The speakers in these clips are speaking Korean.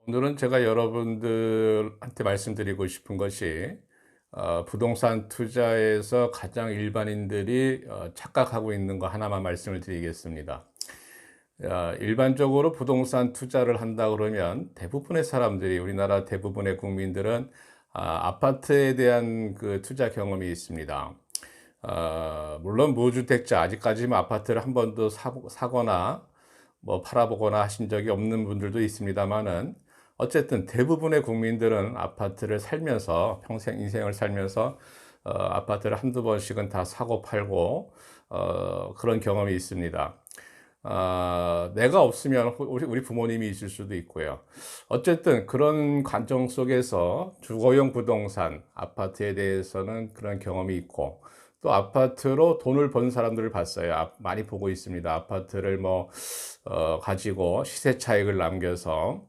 오늘은 제가 여러분들한테 말씀드리고 싶은 것이 부동산 투자에서 가장 일반인들이 착각하고 있는 거 하나만 말씀을 드리겠습니다. 일반적으로 부동산 투자를 한다 그러면 대부분의 사람들이, 우리나라 대부분의 국민들은 아파트에 대한 그 투자 경험이 있습니다. 물론 무주택자, 아직까지는 아파트를 한 번도 사거나 뭐 팔아보거나 하신 적이 없는 분들도 있습니다만은, 어쨌든 대부분의 국민들은 아파트를 살면서, 평생 인생을 살면서 아파트를 한두 번씩은 다 사고 팔고 그런 경험이 있습니다. 내가 없으면 우리 부모님이 있을 수도 있고요. 어쨌든 그런 관정 속에서 주거용 부동산, 아파트에 대해서는 그런 경험이 있고, 또 아파트로 돈을 번 사람들을 봤어요. 많이 보고 있습니다. 아파트를 가지고 시세 차익을 남겨서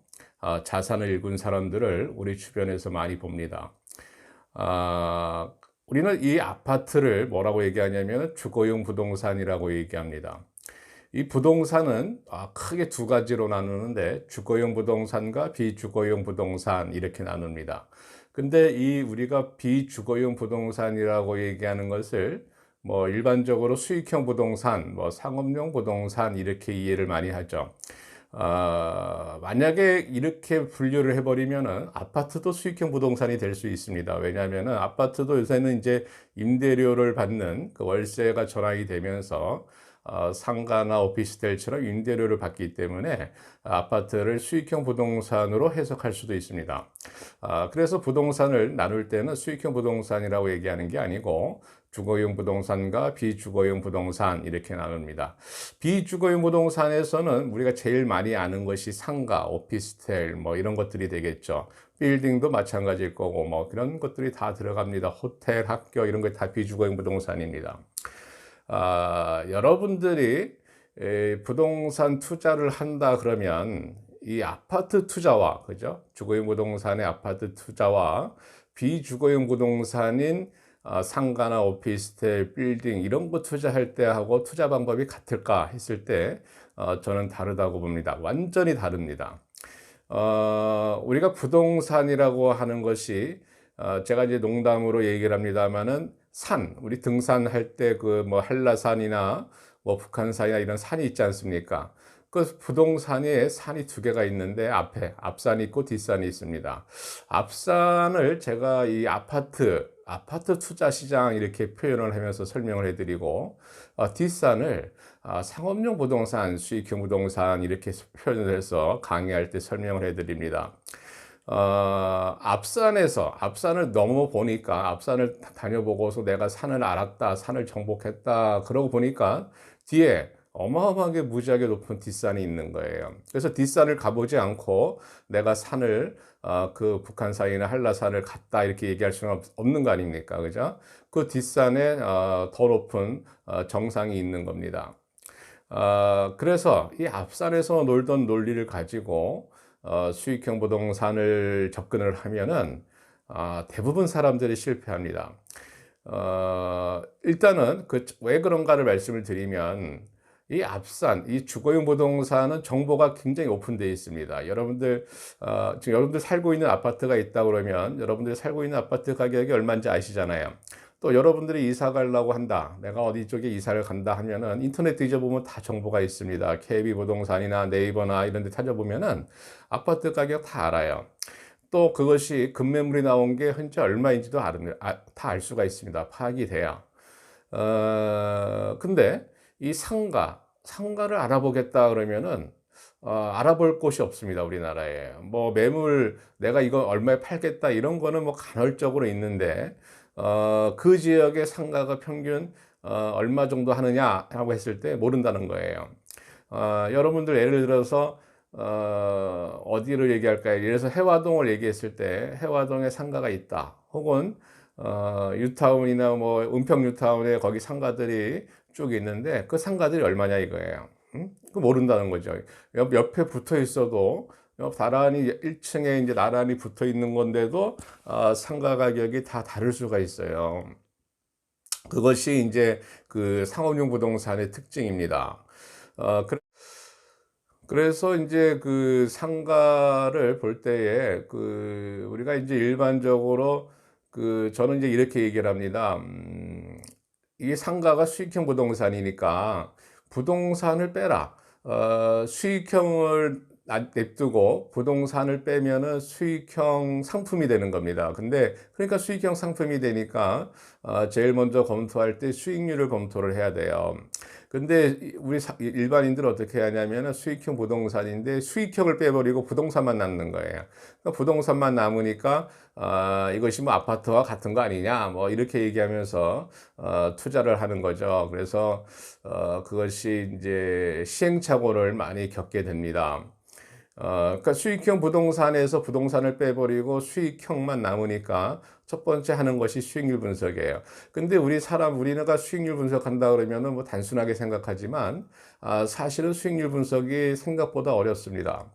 자산을 일군 사람들을 우리 주변에서 많이 봅니다. 아, 우리는 이 아파트를 뭐라고 얘기하냐면 주거용 부동산이라고 얘기합니다. 이 부동산은 크게 두 가지로 나누는데, 주거용 부동산과 비주거용 부동산 이렇게 나눕니다. 근데 이 우리가 비주거용 부동산이라고 얘기하는 것을 뭐 일반적으로 수익형 부동산, 뭐 상업용 부동산 이렇게 이해를 많이 하죠. 만약에 이렇게 분류를 해버리면은 아파트도 수익형 부동산이 될 수 있습니다. 왜냐하면은 아파트도 요새는 이제 임대료를 받는 그 월세가 전환이 되면서 상가나 오피스텔처럼 임대료를 받기 때문에 아파트를 수익형 부동산으로 해석할 수도 있습니다. 그래서 부동산을 나눌 때는 수익형 부동산이라고 얘기하는 게 아니고 주거용 부동산과 비주거용 부동산 이렇게 나눕니다. 비주거용 부동산에서는 우리가 제일 많이 아는 것이 상가, 오피스텔 뭐 이런 것들이 되겠죠. 빌딩도 마찬가지일 거고 뭐 그런 것들이 다 들어갑니다. 호텔, 학교 이런 거 다 비주거용 부동산입니다. 여러분들이 부동산 투자를 한다 그러면 이 아파트 투자와, 그죠? 주거용 부동산의 아파트 투자와 비주거용 부동산인 상가나 오피스텔, 빌딩 이런 거 투자할 때하고 투자 방법이 같을까 했을 때 저는 다르다고 봅니다. 완전히 다릅니다. 우리가 부동산이라고 하는 것이 제가 이제 농담으로 얘기를 합니다만은 우리 등산할 때 그 뭐 한라산이나 뭐 북한산이나 이런 산이 있지 않습니까? 그 부동산에 산이 두 개가 있는데 앞산이 있고 뒷산이 있습니다. 앞산을 제가 이 아파트 투자 시장 이렇게 표현을 하면서 설명을 해드리고, 뒷산을 상업용 부동산, 수익형 부동산 이렇게 표현을 해서 강의할 때 설명을 해드립니다. 앞산을 넘어 보니까, 앞산을 다녀보고서 내가 산을 알았다, 산을 정복했다, 그러고 보니까 뒤에 어마어마하게 무지하게 높은 뒷산이 있는 거예요. 그래서 뒷산을 가보지 않고 내가 그 북한산이나 한라산을 갔다 이렇게 얘기할 수는 없는 거 아닙니까? 그죠? 그 뒷산에 더 높은 정상이 있는 겁니다. 그래서 이 앞산에서 놀던 논리를 가지고 수익형 부동산을 접근을 하면은 대부분 사람들이 실패합니다. 일단은 왜 그런가를 말씀을 드리면, 이 주거용 부동산은 정보가 굉장히 오픈되어 있습니다. 지금 여러분들 살고 있는 아파트가 있다 그러면 여러분들이 살고 있는 아파트 가격이 얼마인지 아시잖아요. 또 여러분들이 이사 가려고 한다, 내가 어디 쪽에 이사를 간다 하면은 인터넷 뒤져보면 다 정보가 있습니다. KB 부동산이나 네이버나 이런 데 찾아보면은 아파트 가격 다 알아요. 또 그것이 급매물이 나온 게 현재 얼마인지도 다 알 수가 있습니다. 파악이 돼야. 근데 이 상가를 알아보겠다 그러면은 알아볼 곳이 없습니다, 우리나라에. 뭐 내가 이거 얼마에 팔겠다 이런 거는 뭐 간헐적으로 있는데, 그 지역의 상가가 평균 얼마 정도 하느냐라고 했을 때 모른다는 거예요. 여러분들 예를 들어서 어디를 얘기할까요? 예를 들어서 해화동을 얘기했을 때 해화동에 상가가 있다. 혹은 뉴타운이나 뭐 은평 뉴타운에 거기 상가들이 쭉 있는데 그 상가들이 얼마냐 이거예요. 그 모른다는 거죠. 옆에 붙어 있어도 나란히 1층에 이제 나란히 붙어 있는 건데도 상가 가격이 다 다를 수가 있어요. 그것이 이제 그 상업용 부동산의 특징입니다. 그래서 인제 그 상가를 볼 때에 우리가 인제 일반적으로 저는 이제 이렇게 얘기를 합니다. 이게 상가가 수익형 부동산이니까 부동산을 빼라. 수익형을 냅두고 부동산을 빼면은 수익형 상품이 되는 겁니다. 근데 그러니까 수익형 상품이 되니까 제일 먼저 검토할 때 수익률을 검토를 해야 돼요. 근데 우리 일반인들은 어떻게 하냐면은 수익형 부동산인데 수익형을 빼버리고 부동산만 남는 거예요. 그러니까 부동산만 남으니까 이것이 뭐 아파트와 같은 거 아니냐 뭐 이렇게 얘기하면서 투자를 하는 거죠. 그래서 그것이 이제 시행착오를 많이 겪게 됩니다. 그러니까 수익형 부동산에서 부동산을 빼버리고 수익형만 남으니까 첫 번째 하는 것이 수익률 분석이에요. 근데 우리가 수익률 분석한다 그러면은 뭐 단순하게 생각하지만 사실은 수익률 분석이 생각보다 어렵습니다.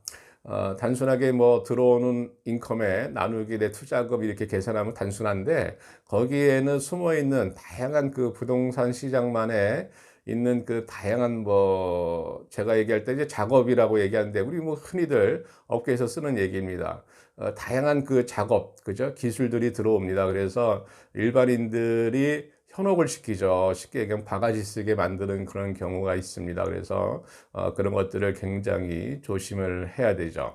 단순하게 뭐 들어오는 인컴에 나누기 내 투자금 이렇게 계산하면 단순한데 거기에는 숨어 있는 다양한 그 부동산 시장만의 있는 그 다양한 뭐 제가 얘기할 때 이제 작업이라고 얘기하는데 우리 뭐 흔히들 업계에서 쓰는 얘기입니다. 다양한 그 작업, 그죠? 기술들이 들어옵니다. 그래서 일반인들이 현혹을 시키죠. 쉽게 얘기하면 바가지 쓰게 만드는 그런 경우가 있습니다. 그래서 그런 것들을 굉장히 조심을 해야 되죠.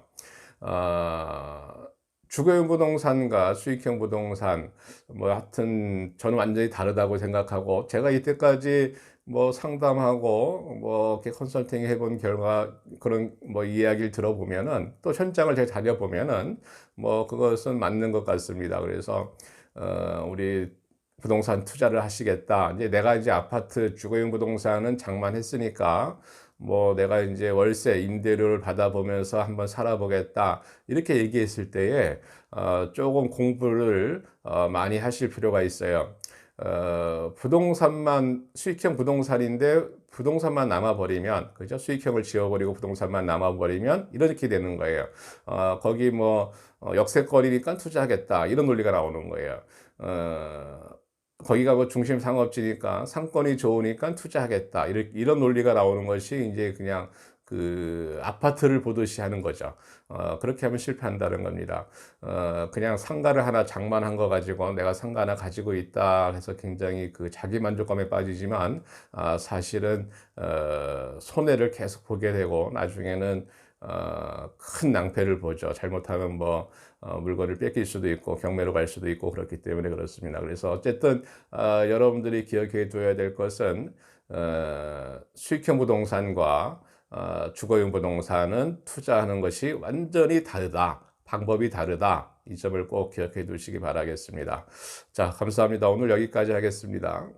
어, 주거용 부동산과 수익형 부동산 뭐 하여튼 저는 완전히 다르다고 생각하고 제가 이때까지 뭐 상담하고 뭐 이렇게 컨설팅 해본 결과 그런 뭐 이야기를 들어보면은 또 현장을 제가 다녀보면은 뭐 그것은 맞는 것 같습니다. 그래서 우리 부동산 투자를 하시겠다. 이제 내가 이제 아파트 주거용 부동산은 장만했으니까 뭐 내가 이제 월세 임대료를 받아보면서 한번 살아보겠다. 이렇게 얘기했을 때에 조금 공부를 많이 하실 필요가 있어요. 부동산만 수익형 부동산인데 부동산만 남아버리면 그죠? 수익형을 지워버리고 부동산만 남아버리면 이렇게 되는 거예요. 거기 뭐 역세권이니까 투자하겠다 이런 논리가 나오는 거예요. 어, 거기가 뭐 중심 상업지니까 상권이 좋으니까 투자하겠다 이런 논리가 나오는 것이 이제 그냥 그 아파트를 보듯이 하는 거죠. 그렇게 하면 실패한다는 겁니다. 그냥 상가를 하나 장만한 거 가지고 내가 상가 하나 가지고 있다 해서 굉장히 그 자기 만족감에 빠지지만 사실은 손해를 계속 보게 되고 나중에는 큰 낭패를 보죠. 잘못하면 뭐 물건을 뺏길 수도 있고 경매로 갈 수도 있고 그렇기 때문에 그렇습니다. 그래서 어쨌든 여러분들이 기억해 둬야 될 것은 수익형 부동산과 주거용 부동산은 투자하는 것이 완전히 다르다. 방법이 다르다. 이 점을 꼭 기억해 두시기 바라겠습니다. 자, 감사합니다. 오늘 여기까지 하겠습니다.